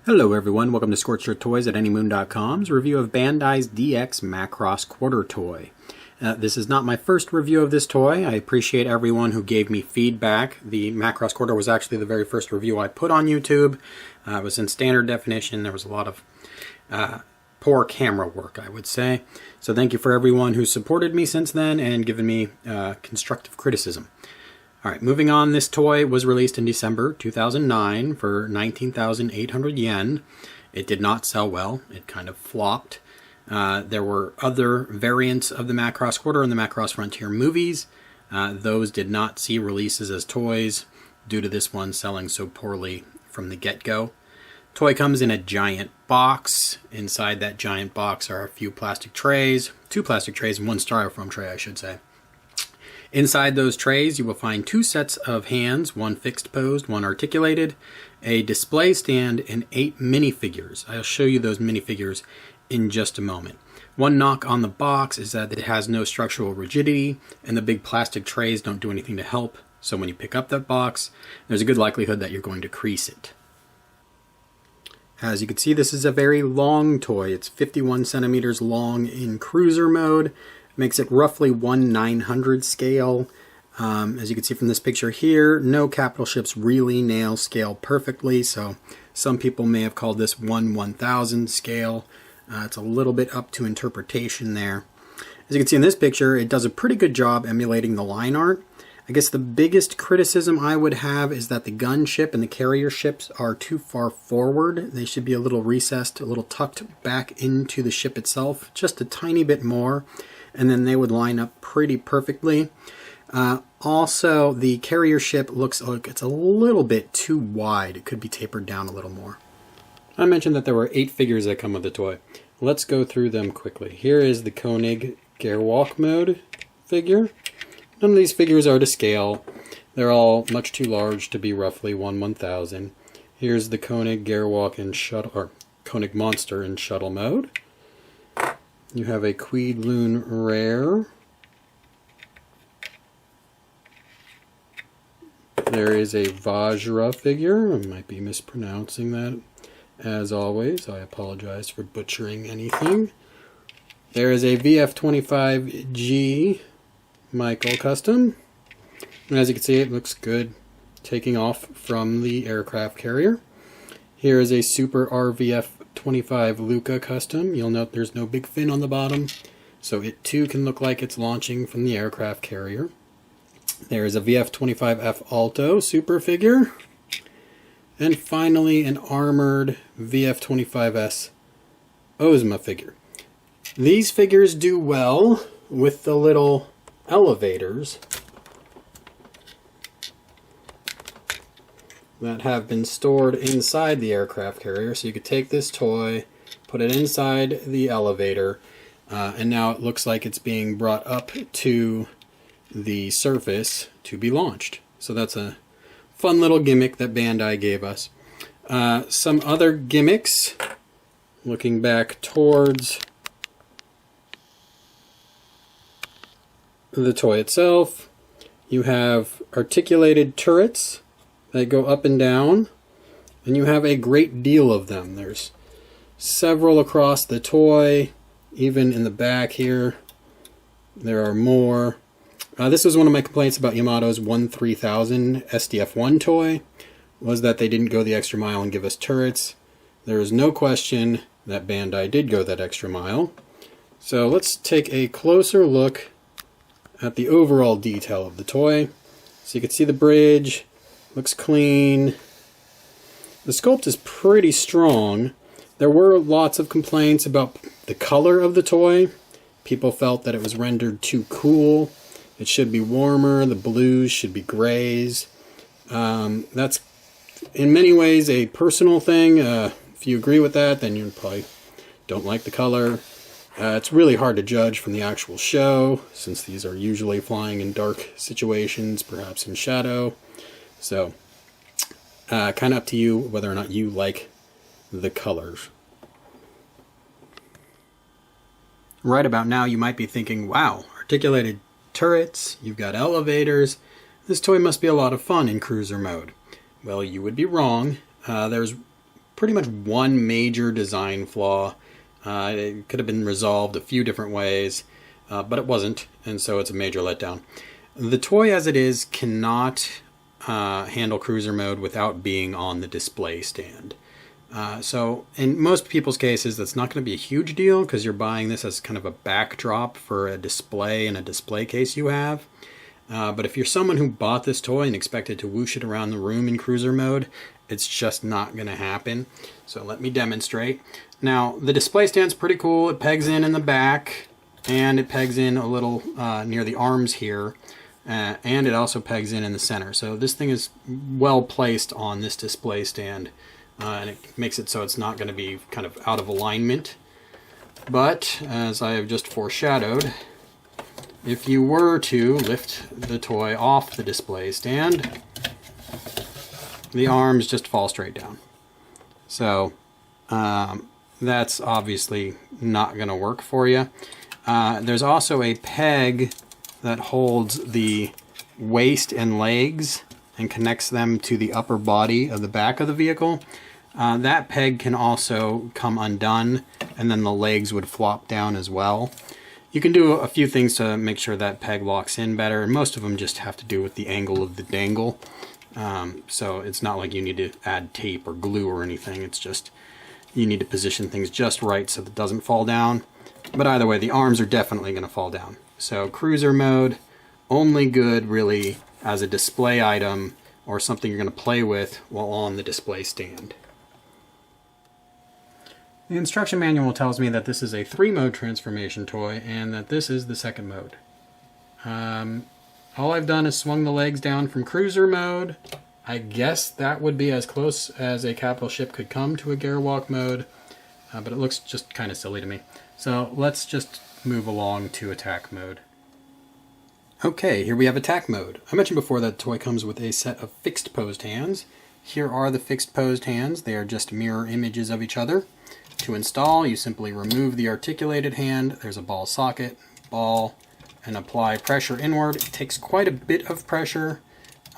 Hello everyone, welcome to Scorched Earth Toys at anymoon.com's review of Bandai's DX Macross Quarter toy. This is not my first review of this toy. I appreciate everyone who gave me feedback. The Macross Quarter was actually the very first review I put on YouTube. It was in standard definition. There was a lot of poor camera work, I would say. So thank you for everyone who supported me since then and given me constructive criticism. Alright, moving on, this toy was released in December 2009 for 19,800 yen. It did not sell well. It kind of flopped. There were other variants of the Macross Quarter and the Macross Frontier movies. Those did not see releases as toys due to this one selling so poorly from the get-go. Toy comes in a giant box. Inside that giant box are a few plastic trays, two plastic trays and one styrofoam tray, I should say. Inside those trays, you will find two sets of hands, one fixed posed, one articulated, a display stand, and 8 minifigures. I'll show you those minifigures in just a moment. One knock on the box is that it has no structural rigidity, and the big plastic trays don't do anything to help. So when you pick up that box, there's a good likelihood that you're going to crease it. As you can see, this is a very long toy. It's 51 centimeters long in cruiser mode. Makes it roughly 1/900 scale. As you can see from this picture here, no capital ships really nail scale perfectly, so some people may have called this 1/1000 scale. It's a little bit up to interpretation there. As you can see in this picture, it does a pretty good job emulating the line art. I guess the biggest criticism I would have is that the gun ship and the carrier ships are too far forward. They should be a little recessed, a little tucked back into the ship itself, just a tiny bit more, and then they would line up pretty perfectly. Also, the carrier ship looks like it's a little bit too wide. It could be tapered down a little more. I mentioned that there were 8 figures that come with the toy. Let's go through them quickly. Here is the Koenig Gerwalk mode figure. None of these figures are to scale. They're all much too large to be roughly 1/1000. Here's the Koenig Gerwalk in shuttle, or Koenig Monster in shuttle mode. You have a Queedloon Rare. There is a Vajra figure. I might be mispronouncing that. As always, I apologize for butchering anything. There is a VF25G Michael custom. And as you can see, it looks good taking off from the aircraft carrier. Here is a Super RVF25 Luca custom. You'll note there's no big fin on the bottom, so it too can look like it's launching from the aircraft carrier. There is a VF25F Alto Super figure. And finally, an armored VF25S Ozma figure. These figures do well with the little elevators that have been stored inside the aircraft carrier. So you could take this toy, put it inside the elevator, and now it looks like it's being brought up to the surface to be launched. So that's a fun little gimmick that Bandai gave us. Some other gimmicks, looking back towards the toy itself, you have articulated turrets that go up and down, and you have a great deal of them. There's several across the toy, even in the back here there are more. This was one of my complaints about Yamato's 13000 SDF-1 toy, was that they didn't go the extra mile and give us turrets. There is no question that Bandai did go that extra mile. So let's take a closer look at the overall detail of the toy. So you can see the bridge, looks clean. The sculpt is pretty strong. There were lots of complaints about the color of the toy. People felt that it was rendered too cool. It should be warmer, the blues should be grays. That's in many ways a personal thing. If you agree with that, then you probably don't like the color. It's really hard to judge from the actual show, since these are usually flying in dark situations, perhaps in shadow. So, kind of up to you whether or not you like the colors. Right about now, you might be thinking, wow, articulated turrets, you've got elevators. This toy must be a lot of fun in cruiser mode. Well, you would be wrong. There's pretty much one major design flaw. It could have been resolved a few different ways, but it wasn't, and so it's a major letdown. The toy as it is cannot handle cruiser mode without being on the display stand. So in most people's cases, that's not going to be a huge deal because you're buying this as kind of a backdrop for a display and a display case you have. But if you're someone who bought this toy and expected to whoosh it around the room in cruiser mode, it's just not going to happen. So let me demonstrate. Now, the display stand's pretty cool. It pegs in the back, and it pegs in a little near the arms here, and it also pegs in the center. So this thing is well placed on this display stand, and it makes it so it's not going to be kind of out of alignment. But, as I have just foreshadowed, if you were to lift the toy off the display stand, the arms just fall straight down. So that's obviously not going to work for you. There's also a peg that holds the waist and legs and connects them to the upper body of the back of the vehicle. That peg can also come undone, and then the legs would flop down as well. You can do a few things to make sure that peg locks in better, and most of them just have to do with the angle of the dangle. So it's not like you need to add tape or glue or anything. It's just you need to position things just right so that it doesn't fall down. But either way, the arms are definitely going to fall down. So cruiser mode, only good really as a display item or something you're going to play with while on the display stand. The instruction manual tells me that this is a 3-mode transformation toy and that this is the 2nd mode. All I've done is swung the legs down from cruiser mode. I guess that would be as close as a capital ship could come to a gear walk mode, but it looks just kind of silly to me. So let's just move along to attack mode. Okay, here we have attack mode. I mentioned before that the toy comes with a set of fixed posed hands. Here are the fixed posed hands. They are just mirror images of each other. To install, you simply remove the articulated hand. There's a ball socket, ball, and apply pressure inward. It takes quite a bit of pressure,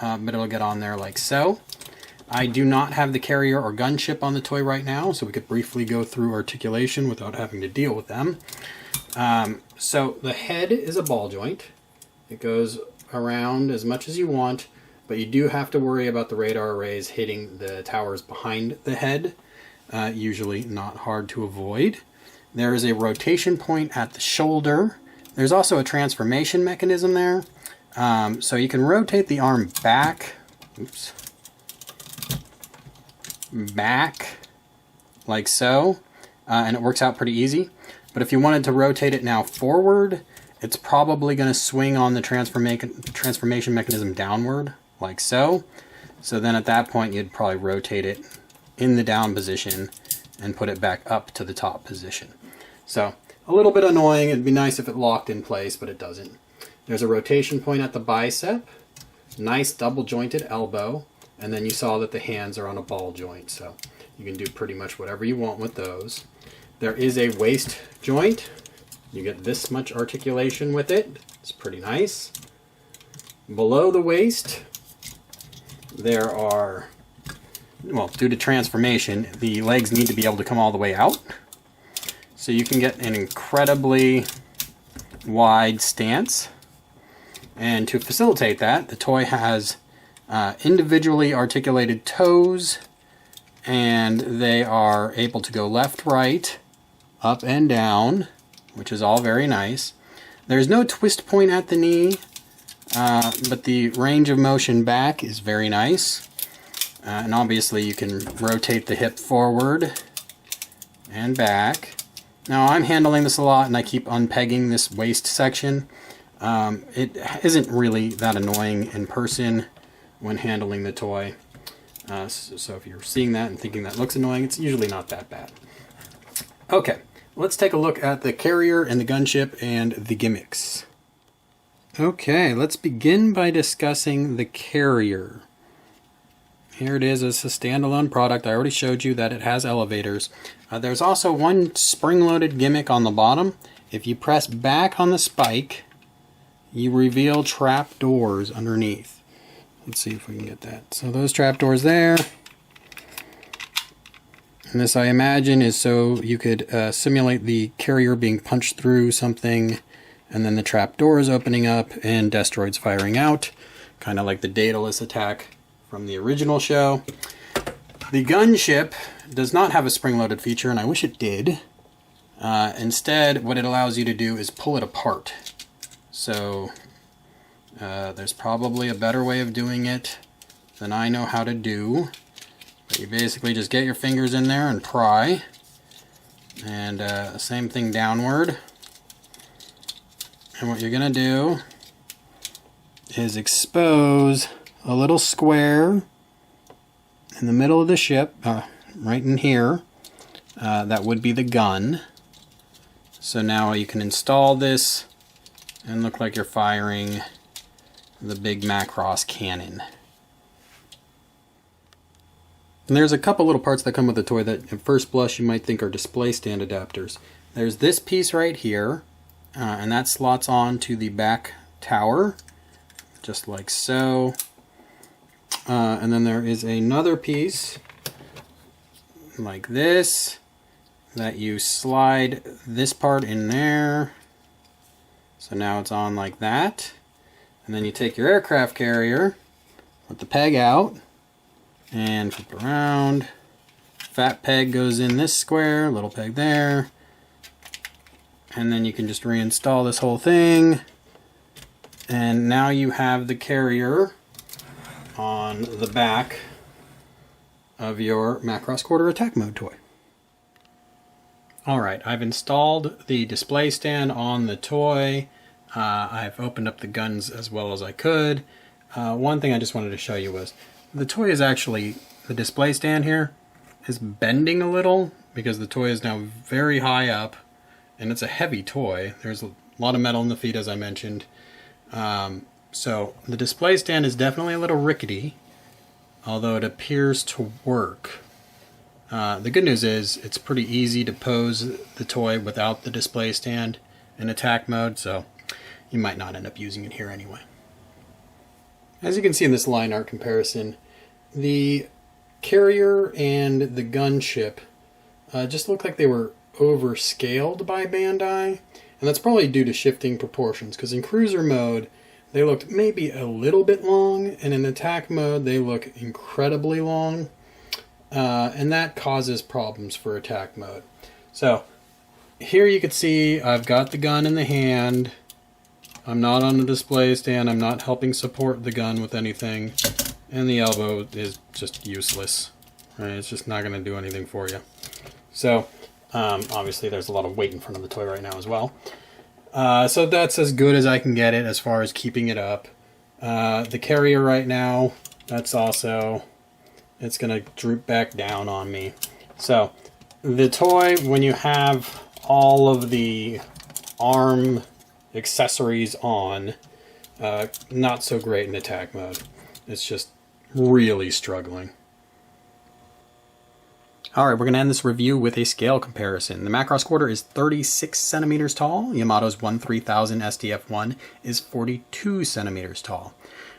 but it'll get on there like so. I do not have the carrier or gunship on the toy right now, so we could briefly go through articulation without having to deal with them. So the head is a ball joint. It goes around as much as you want, but you do have to worry about the radar arrays hitting the towers behind the head. Usually not hard to avoid. There is a rotation point at the shoulder. There's also a transformation mechanism there. So you can rotate the arm back, back, like so, and it works out pretty easy. But if you wanted to rotate it now forward, it's probably going to swing on the transformation mechanism downward, like so. So then at that point you'd probably rotate it in the down position and put it back up to the top position. So a little bit annoying. It'd be nice if it locked in place, but it doesn't. There's a rotation point at the bicep, nice double jointed elbow, and then you saw that the hands are on a ball joint, so you can do pretty much whatever you want with those. There is a waist joint. You get this much articulation with it. It's pretty nice. Below the waist, there are, well, due to transformation, the legs need to be able to come all the way out. So you can get an incredibly wide stance. And to facilitate that, the toy has individually articulated toes, and they are able to go left, right, up and down, which is all very nice. There's no twist point at the knee, but the range of motion back is very nice. And obviously you can rotate the hip forward and back. Now I'm handling this a lot and I keep unpegging this waist section. It isn't really that annoying in person when handling the toy. So if you're seeing that and thinking that looks annoying, it's usually not that bad. Okay, let's take a look at the carrier and the gunship and the gimmicks. Okay, let's begin by discussing the carrier. Here it is as a standalone product. I already showed you that it has elevators. There's also one spring-loaded gimmick on the bottom. If you press back on the spike, you reveal trap doors underneath. Let's see if we can get that. So those trap doors there. And this, I imagine, is so you could simulate the carrier being punched through something, and then the trap doors opening up and Destroids firing out, kind of like the Daedalus attack from the original show. The gunship does not have a spring-loaded feature, and I wish it did. Instead, what it allows you to do is pull it apart. So there's probably a better way of doing it than I know how to do. But you basically just get your fingers in there and pry. And same thing downward. And what you're going to do is expose a little square in the middle of the ship, right in here. That would be the gun. So now you can install this and look like you're firing the big Macross cannon. And there's a couple little parts that come with the toy that at first blush you might think are display stand adapters. There's this piece right here, and that slots on to the back tower, just like so. And then there is another piece like this that you slide this part in there. So now it's on like that. And then you take your aircraft carrier with the peg out and flip around. Fat peg goes in this square, little peg there. And then you can just reinstall this whole thing. And now you have the carrier on the back of your Macross Quarter attack mode toy. Alright, I've installed the display stand on the toy. I've opened up the guns as well as I could. One thing I just wanted to show you was the toy is actually, the display stand here is bending a little because the toy is now very high up and it's a heavy toy. There's a lot of metal in the feet, as I mentioned. So the display stand is definitely a little rickety, although it appears to work. The good news is it's pretty easy to pose the toy without the display stand in attack mode, so you might not end up using it here anyway. As you can see in this line art comparison, the carrier and the gunship just look like they were overscaled by Bandai, and that's probably due to shifting proportions, because in cruiser mode they looked maybe a little bit long, and in attack mode they look incredibly long, and that causes problems for attack mode. So here you can see I've got the gun in the hand. I'm not on the display stand. I'm not helping support the gun with anything, and the elbow is just useless. Right? It's just not going to do anything for you. So obviously there's a lot of weight in front of the toy right now as well. So that's as good as I can get it as far as keeping it up. The carrier right now, that's also, it's going to droop back down on me. So the toy, when you have all of the arm accessories on, not so great in attack mode. It's just really struggling. Alright, we're going to end this review with a scale comparison. The Macross Quarter is 36 centimeters tall. Yamato's 13000 SDF-1 is 42 centimeters tall.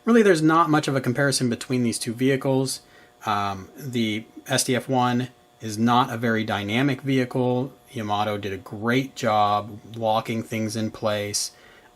Really, there's not much of a comparison between these two vehicles. The SDF-1 is not a very dynamic vehicle. Yamato did a great job locking things in place,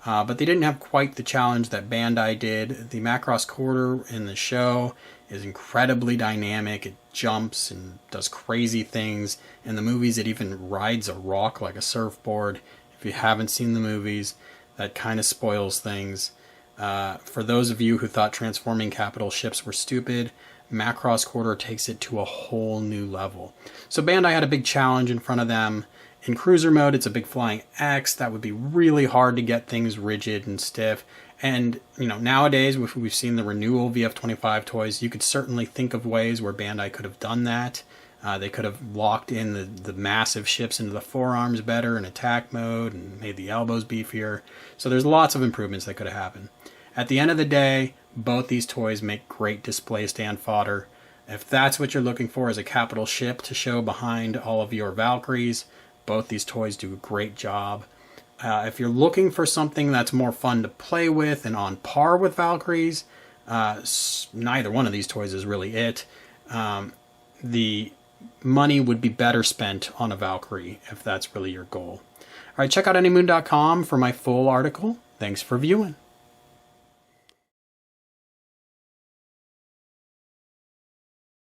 but they didn't have quite the challenge that Bandai did. The Macross Quarter in the show is incredibly dynamic. It jumps and does crazy things. In the movies, it even rides a rock like a surfboard. If you haven't seen the movies, that kind of spoils things. For those of you who thought transforming capital ships were stupid, Macross Quarter takes it to a whole new level. So Bandai had a big challenge in front of them. In cruiser mode, it's a big flying X. That would be really hard to get things rigid and stiff. And, you know, nowadays, if we've seen the renewal VF25 toys, you could certainly think of ways where Bandai could have done that. They could have locked in the massive ships into the forearms better in attack mode and made the elbows beefier. So there's lots of improvements that could have happened. At the end of the day, both these toys make great display stand fodder. If that's what you're looking for as a capital ship to show behind all of your Valkyries, both these toys do a great job. If you're looking for something that's more fun to play with and on par with Valkyries, neither one of these toys is really it. The money would be better spent on a Valkyrie if that's really your goal. All right, check out anymoon.com for my full article. Thanks for viewing.